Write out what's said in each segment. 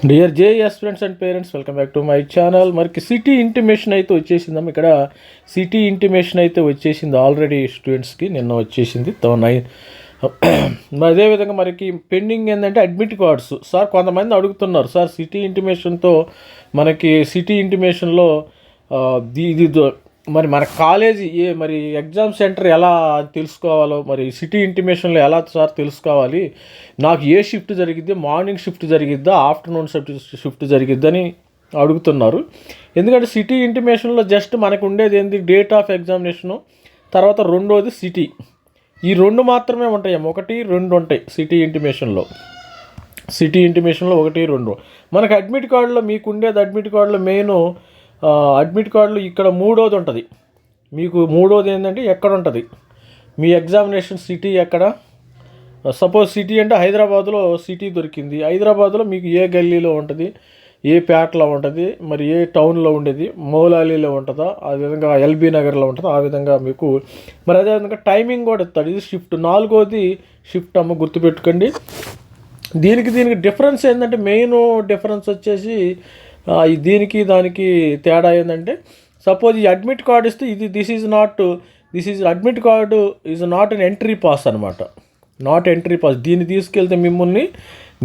Dear JS students and parents, welcome back to my channel. మనకి city intimation అయితే వచ్చేసిందమ్మ. ఇక్కడ city intimation అయితే వచ్చేసింది ఆల్రెడీ స్టూడెంట్స్కి, నిన్న వచ్చేసింది. అదేవిధంగా మనకి పెండింగ్ ఏంటంటే అడ్మిట్ కార్డ్స్. సార్ కొంతమంది అడుగుతున్నారు, సార్ సిటీ ఇంటిమేషన్తో మనకి సిటీ ఇంటిమేషన్లో ఇది మరి మన కాలేజీ మరి ఎగ్జామ్ సెంటర్ ఎలా తెలుసుకోవాలో, మరి సిటీ ఇంటిమేషన్లో ఎలా సార్ తెలుసుకోవాలి, నాకు ఏ షిఫ్ట్ జరిగిద్ది, మార్నింగ్ షిఫ్ట్ జరిగిద్దా, ఆఫ్టర్నూన్ షిఫ్ట్ జరిగిద్దని అడుగుతున్నారు. ఎందుకంటే సిటీ ఇంటిమేషన్లో జస్ట్ మనకు ఉండేది ఏంటి, డేట్ ఆఫ్ ఎగ్జామినేషను, తర్వాత రెండోది సిటీ. ఈ రెండు మాత్రమే ఉంటాయి, 1, 2 ఉంటాయి సిటీ ఇంటిమేషన్లో. సిటీ ఇంటిమేషన్లో 1, 2. మనకు అడ్మిట్ కార్డులో మీకు ఉండేది, అడ్మిట్ కార్డులో మెయిన్ అడ్మిట్ కార్డులో ఇక్కడ మూడోది ఉంటుంది. మీకు మూడోది ఏంటంటే ఎక్కడ ఉంటుంది మీ ఎగ్జామినేషన్ సిటీ ఎక్కడ. సపోజ్ సిటీ అంటే హైదరాబాద్లో సిటీ దొరికింది. హైదరాబాద్లో మీకు ఏ గల్లీలో ఉంటుంది, ఏ పేటలో ఉంటుంది, మరి ఏ టౌన్లో ఉండేది, మౌలాలీలో ఉంటుందా, అదేవిధంగా ఎల్బీ నగర్లో ఉంటుందా, ఆ విధంగా మీకు మరి అదేవిధంగా టైమింగ్ కూడా ఇస్తాడు. ఇది షిఫ్ట్, 4వది షిఫ్ట్ అమ్మ, గుర్తుపెట్టుకోండి. దీనికి డిఫరెన్స్ ఏంటంటే, మెయిన్ డిఫరెన్స్ వచ్చేసి దీనికి దానికి తేడా ఏంటంటే, సపోజ్ ఈ అడ్మిట్ కార్డు ఇస్తే ఇది this is admit card is not an entry pass అనమాట. Not entry pass. దీన్ని తీసుకెళ్తే మిమ్మల్ని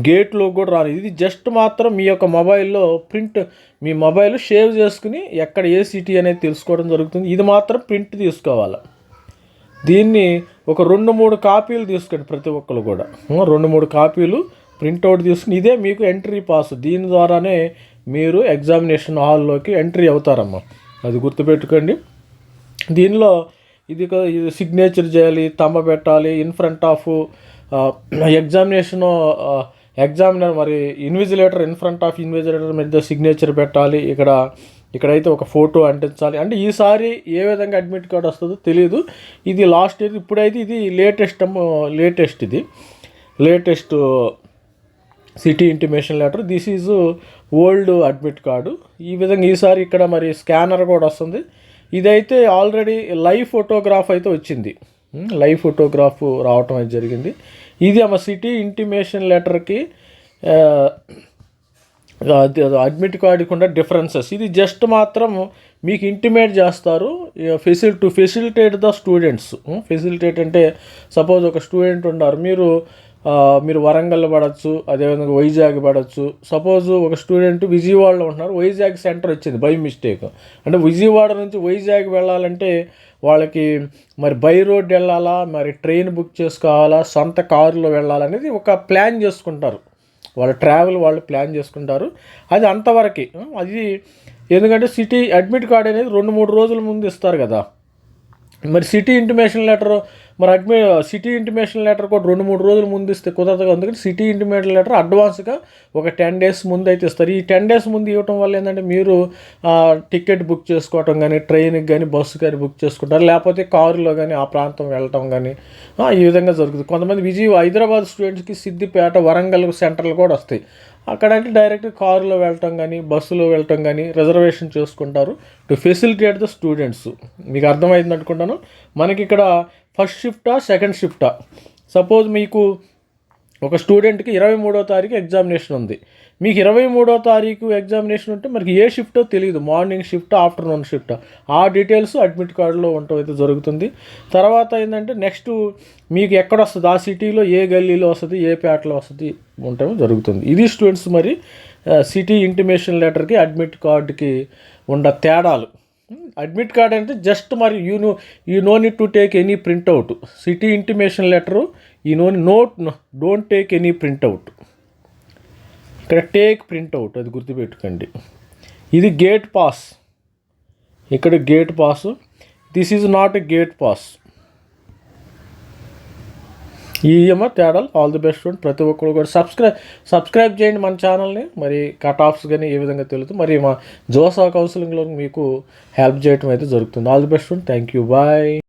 గేట్లో కూడా రాదు. ఇది జస్ట్ మాత్రం మీ యొక్క మొబైల్లో ప్రింట్, మీ మొబైల్ సేవ్ చేసుకుని ఎక్కడ ఏ సిటీ అనేది తెలుసుకోవడం జరుగుతుంది. ఇది మాత్రం ప్రింట్ తీసుకోవాలి. దీన్ని ఒక 2-3 కాపీలు తీసుకోండి ప్రతి ఒక్కరు కూడా. 2-3 కాపీలు ప్రింట్అవుట్ తీసుకుని, ఇదే మీకు ఎంట్రీ పాస్. దీని ద్వారానే మీరు ఎగ్జామినేషన్ హాల్లోకి ఎంట్రీ అవుతారమ్మా, అది గుర్తుపెట్టుకోండి. దీనిలో ఇది సిగ్నేచర్ చేయాలి, తమ్మ పెట్టాలి, ఇన్ ఫ్రంట్ ఆఫ్ ఎగ్జామినర్ మరి invigilator, in front of invigilator మీద సిగ్నేచర్ పెట్టాలి. ఇక్కడైతే ఒక ఫోటో అంటించాలి. అంటే ఈసారి ఏ విధంగా అడ్మిట్ కార్డ్ వస్తుందో తెలియదు. ఇది లాస్ట్ ఇయర్, ఇప్పుడైతే ఇది latest city intimation letter. This is old admit card. ఈ విధంగా ఈసారి ఇక్కడ మరి స్కానర్ కూడా వస్తుంది. ఇదైతే ఆల్రెడీ లైవ్ ఫోటోగ్రాఫ్ అయితే వచ్చింది. లైవ్ ఫోటోగ్రాఫ్ రావటం అయితే జరిగింది. ఇది ఆమె సిటీ ఇంటిమేషన్ లెటర్కి అడ్మిట్ కార్డుకి ఉన్న డిఫరెన్సెస్. ఇది జస్ట్ మాత్రం మీకు ఇంటిమేట్ చేస్తారు to facilitate the students. Facilitate అంటే సపోజ్ ఒక స్టూడెంట్ ఉన్నారు, మీరు వరంగల్ పడవచ్చు, అదేవిధంగా వైజాగ్ పడవచ్చు. సపోజ్ ఒక స్టూడెంట్ విజయవాడలో ఉంటున్నారు, వైజాగ్ సెంటర్ వచ్చింది బై మిస్టేక్. అంటే విజయవాడ నుంచి వైజాగ్ వెళ్ళాలంటే వాళ్ళకి మరి బై రోడ్ వెళ్ళాలా, మరి ట్రైన్ బుక్ చేసుకోవాలా, సొంత కారులో వెళ్ళాలనేది ఒక ప్లాన్ చేసుకుంటారు. వాళ్ళ ట్రావెల్ వాళ్ళు ప్లాన్ చేసుకుంటారు. అది అంతవరకు. అది ఎందుకంటే సిటీ అడ్మిట్ కార్డ్ అనేది 2-3 రోజుల ముందు ఇస్తారు కదా. మరి city intimation letter city intimation letter కూడా 2-3 రోజుల ముందు ఇస్తే కుదరదు. అందుకని సిటీ ఇంటిమేషన్ లెటర్ అడ్వాన్స్గా ఒక 10 days ముందు అయితే ఇస్తారు. ఈ 10 days ముందు ఇవ్వటం వల్ల ఏంటంటే మీరు టికెట్ బుక్ చేసుకోవటం కానీ, ట్రైన్కి కానీ, బస్సు కానీ బుక్ చేసుకుంటారు, లేకపోతే కారులో కానీ ఆ ప్రాంతం వెళ్ళటం కానీ ఈ విధంగా జరుగుతుంది. కొంతమంది హైదరాబాద్ స్టూడెంట్స్కి సిద్దిపేట, వరంగల్ సెంటర్లు కూడా వస్తాయి. అక్కడంటే డైరెక్ట్ కారులో వెళ్ళటం కానీ, బస్సులో వెళ్ళటం కానీ రిజర్వేషన్ చేసుకుంటారు టు ఫెసిలిటేట్ ద స్టూడెంట్స్. మీకు అర్థమైంది అనుకుంటాను. మనకి ఇక్కడ ఫస్ట్ షిఫ్టా, సెకండ్ షిఫ్టా. సపోజ్ మీకు ఒక స్టూడెంట్కి 23వ తారీఖు ఎగ్జామినేషన్ ఉంది. మీకు 23వ తారీఖు ఎగ్జామినేషన్ ఉంటే మనకి ఏ షిఫ్టో తెలియదు, మార్నింగ్ షిఫ్టా, ఆఫ్టర్నూన్ షిఫ్టా. ఆ డీటెయిల్స్ అడ్మిట్ కార్డులో ఉండటం అయితే జరుగుతుంది. తర్వాత ఏంటంటే నెక్స్ట్ మీకు ఎక్కడ వస్తుంది, ఆ సిటీలో ఏ గల్లీలో వస్తుంది, ఏ పేటలో వస్తుంది ఉండటం జరుగుతుంది. ఇది స్టూడెంట్స్ మరి సిటీ ఇంటిమేషన్ లెటర్కి అడ్మిట్ కార్డుకి ఉన్న తేడాలు. అడ్మిట్ కార్డ్ అంటే జస్ట్ మరి you know need to take any printout. City intimation letter don't take any printout. ఇక్కడ టేక్ ప్రింట్అవుట్, అది గుర్తుపెట్టుకోండి. ఇది గేట్ పాస్. ఇక్కడ gate pass. This is not a gate pass. ఈ తేడాలు. All the best. ప్రతి ఒక్కరు కూడా సబ్స్క్రైబ్ చేయండి మన ఛానల్ని. మరి కట్ ఆఫ్స్ కానీ ఏ విధంగా తెలుస్తుంది, మరి మా జోసా కౌన్సిలింగ్లో మీకు హెల్ప్ చేయడం అయితే జరుగుతుంది. All the best. Thank you. Bye.